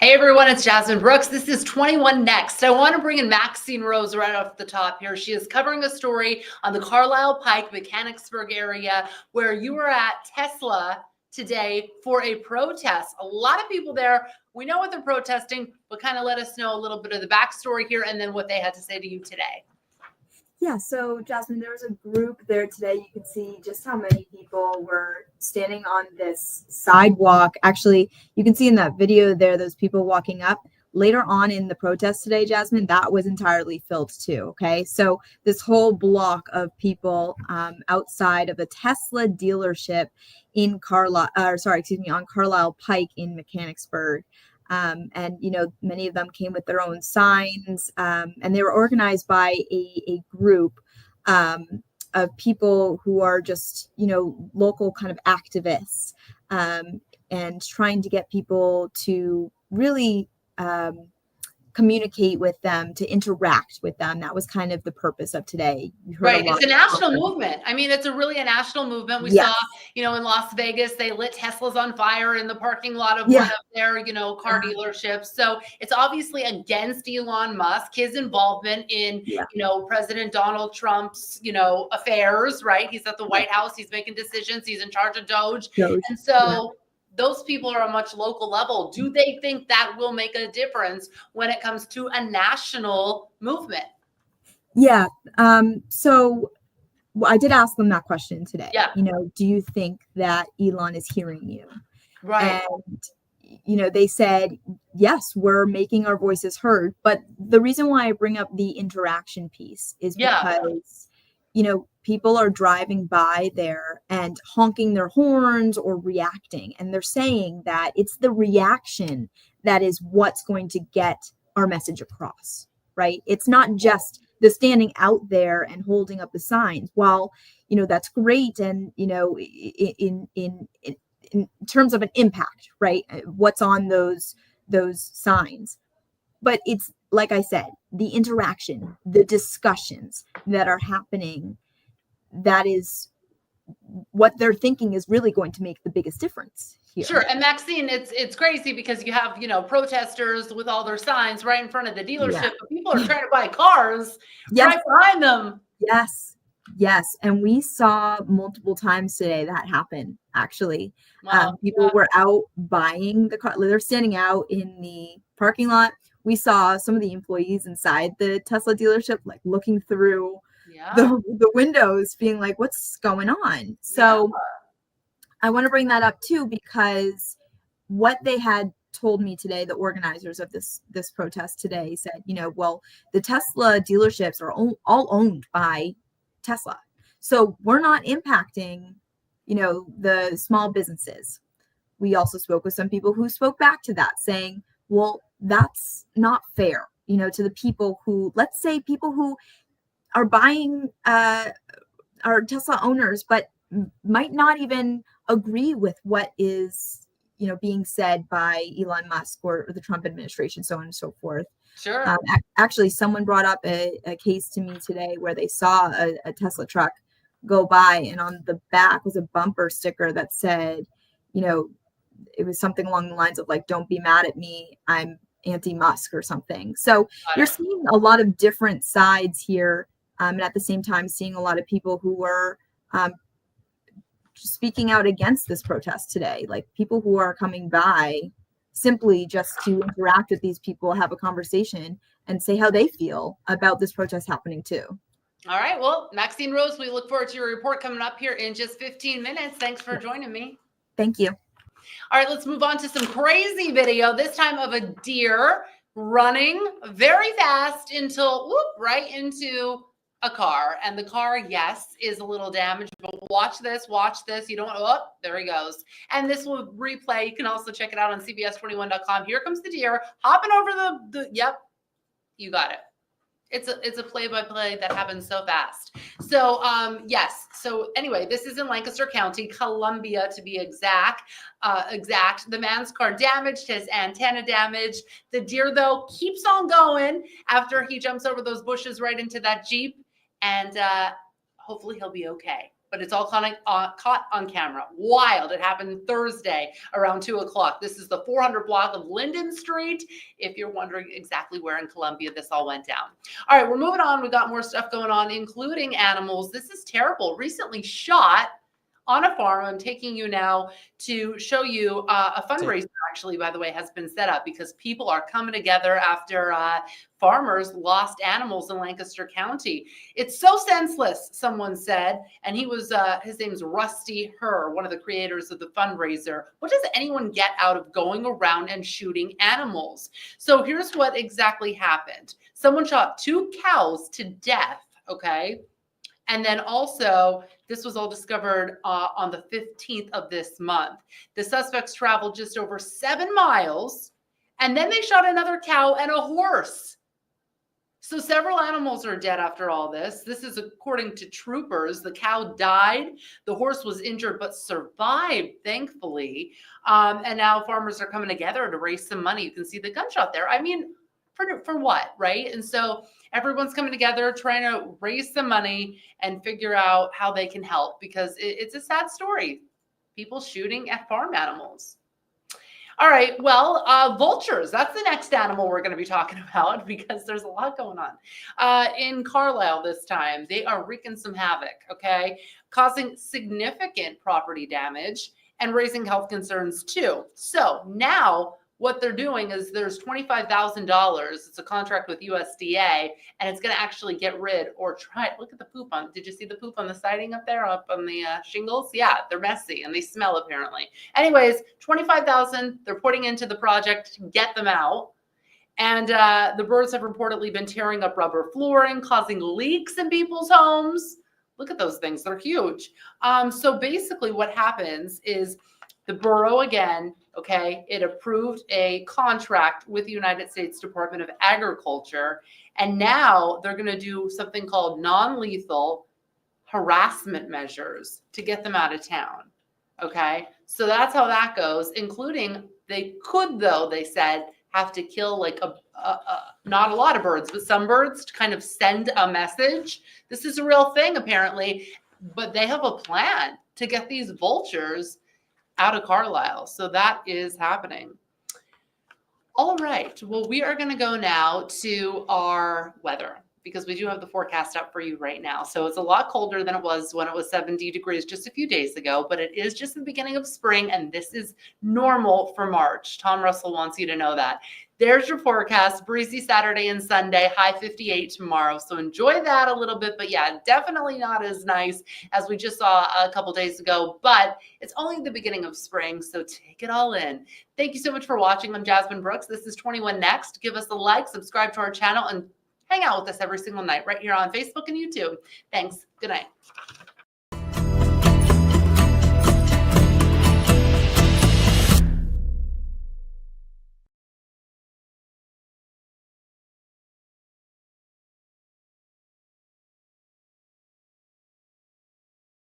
Hey everyone, it's Jasmine Brooks. This is 21 Next. I want to bring in Maxine Rose right off the top here. She is covering a story on the Carlisle Pike, Mechanicsburg area where you were at Tesla today for a protest. A lot of people there. We know what they're protesting, but kind of let us know a little bit of the backstory here and then what they had to say to you today. Yeah, so Jasmine, there was a group there today. You could see just how many people were standing on this sidewalk. Actually, you can see in that video there, those people walking up. Later on in the protest today, Jasmine, that was entirely filled too, okay? So this whole block of people outside of a Tesla dealership in on Carlisle Pike in Mechanicsburg. And, many of them came with their own signs, and they were organized by a group of people who are just, local kind of activists, and trying to get people to really communicate with them, to interact with them. That was kind of the purpose of today. Right. It's a national movement. I mean, it's really a national movement. We saw, in Las Vegas, they lit Teslas on fire in the parking lot of one of their, car dealerships. So it's obviously against Elon Musk, his involvement in, President Donald Trump's, affairs, right? He's at the White House. He's making decisions. He's in charge of Doge. And so those people are a much local level. Do they think that will make a difference when it comes to a national movement? Yeah. So I did ask them that question today. Yeah. Do you think that Elon is hearing you? Right. And, they said, yes, we're making our voices heard. But the reason why I bring up the interaction piece is because, people are driving by there and honking their horns or reacting. And they're saying that it's the reaction that is what's going to get our message across, right? It's not just the standing out there and holding up the signs. While, that's great. And, in terms of an impact, right? What's on those signs. But it's, like I said, the interaction, the discussions that are happening, that is what they're thinking is really going to make the biggest difference here. Sure. And Maxine, it's crazy because you have, protesters with all their signs right in front of the dealership, but people are trying to buy cars right behind them. Yes. And we saw multiple times today that happen, actually. Wow. People were out buying the car. They're standing out in the parking lot. We saw some of the employees inside the Tesla dealership, like looking through the windows, being like, what's going on? So I want to bring that up too, because what they had told me today, the organizers of this protest today said, well, the Tesla dealerships are all owned by Tesla. So we're not impacting, the small businesses. We also spoke with some people who spoke back to that, saying, well, that's not fair, to the people who, let's say people who are buying, are Tesla owners, but might not even agree with what is, being said by Elon Musk or the Trump administration, so on and so forth. Sure. Actually, someone brought up a case to me today where they saw a Tesla truck go by, and on the back was a bumper sticker that said, it was something along the lines of like, don't be mad at me, I'm anti-Musk or something. So you're seeing a lot of different sides here. And at the same time, seeing a lot of people who were speaking out against this protest today, like people who are coming by simply just to interact with these people, have a conversation, and say how they feel about this protest happening too. All right. Well, Maxine Rose, we look forward to your report coming up here in just 15 minutes. Thanks for joining me. Thank you. All right, let's move on to some crazy video, this time of a deer running very fast right into a car. And the car, yes, is a little damaged, but watch this. You don't want there he goes. And this will replay. You can also check it out on CBS21.com. Here comes the deer hopping over yep, you got it. It's a play-by-play that happens so fast. So, yes. So anyway, this is in Lancaster County, Columbia to be exact. The man's car damaged, his antenna damaged. The deer, though, keeps on going after he jumps over those bushes right into that Jeep. And hopefully he'll be okay. but it's all caught on camera. Wild. It happened Thursday around 2 o'clock. This is the 400 block of Linden Street, if you're wondering exactly where in Columbia this all went down. All right, we're moving on. We got more stuff going on, including animals. This is terrible. Recently shot on a farm. I'm taking you now to show you a fundraiser, actually, by the way, has been set up because people are coming together after farmers lost animals in Lancaster County. It's so senseless, someone said, and he was, his name's Rusty Herr, one of the creators of the fundraiser. What does anyone get out of going around and shooting animals? So here's what exactly happened. Someone shot 2 cows to death, okay? And then also, this was all discovered on the 15th of this month. The suspects traveled just over 7 miles, and then they shot another cow and a horse. So several animals are dead after all this. This is according to troopers. The cow died. The horse was injured but survived, thankfully. And now farmers are coming together to raise some money. You can see the gunshot there. I mean, for what, right? And so everyone's coming together trying to raise some money and figure out how they can help because it's a sad story. People shooting at farm animals. All right, well, vultures, that's the next animal we're going to be talking about because there's a lot going on. In Carlisle this time, they are wreaking some havoc, okay? Causing significant property damage and raising health concerns too. So now what they're doing is there's $25,000. It's a contract with USDA, and it's going to actually get rid or try. Look at the poop on. Did you see the poop on the siding up there, up on the shingles? Yeah, they're messy and they smell apparently. Anyways, $25,000 they're putting into the project to get them out. And the birds have reportedly been tearing up rubber flooring, causing leaks in people's homes. Look at those things. They're huge. So basically what happens is the borough again, okay, it approved a contract with the United States Department of Agriculture, and now they're going to do something called non-lethal harassment measures to get them out of town, okay? So that's how that goes, including they could, though, they said, have to kill like not a lot of birds, but some birds to kind of send a message. This is a real thing, apparently, but they have a plan to get these vultures out of Carlisle. So that is happening. All right. Well, we are going to go now to our weather because we do have the forecast up for you right now. So it's a lot colder than it was when it was 70 degrees just a few days ago, but it is just the beginning of spring and this is normal for March. Tom Russell wants you to know that. There's your forecast, breezy Saturday and Sunday, high 58 tomorrow. So enjoy that a little bit, but yeah, definitely not as nice as we just saw a couple days ago, but it's only the beginning of spring. So take it all in. Thank you so much for watching. I'm Jasmine Brooks. This is 21 Next. Give us a like, subscribe to our channel, and hang out with us every single night right here on Facebook and YouTube. Thanks. Good night.